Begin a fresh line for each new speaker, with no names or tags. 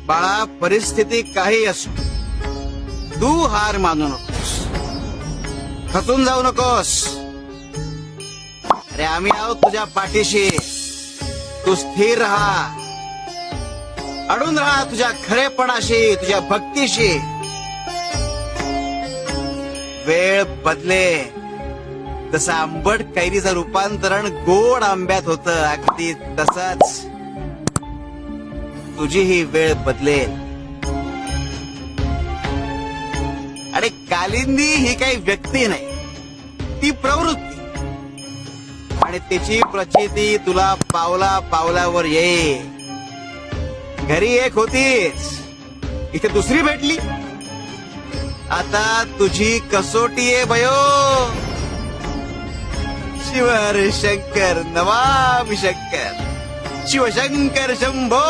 बाळा, परिस्थिती काही असो, तू हार मानू नकोस, खचून जाऊ नकोस. अरे आम्ही आहोत तुझ्या पाठीशी. तू स्थिर राहा, अडून राहा तुझ्या खरेपणाशी, तुझ्या भक्तीशी. वेळ बदले तसं आंबट कैरीचं रूपांतरण गोड आंब्यात होतं, अगदी तसंच तुझी ही वेळ बदलेल. आणि कालिंदी ही काही व्यक्ती नाही, ती प्रवृत्ती, आणि तिची प्रचिती तुला पावला पावलावर येईल. घरी एक होतीच, इथे दुसरी भेटली. आता तुझी कसोटी आहे बयो. शिव हर शंकर नमामि शंकर, शिवशंकर शंभो.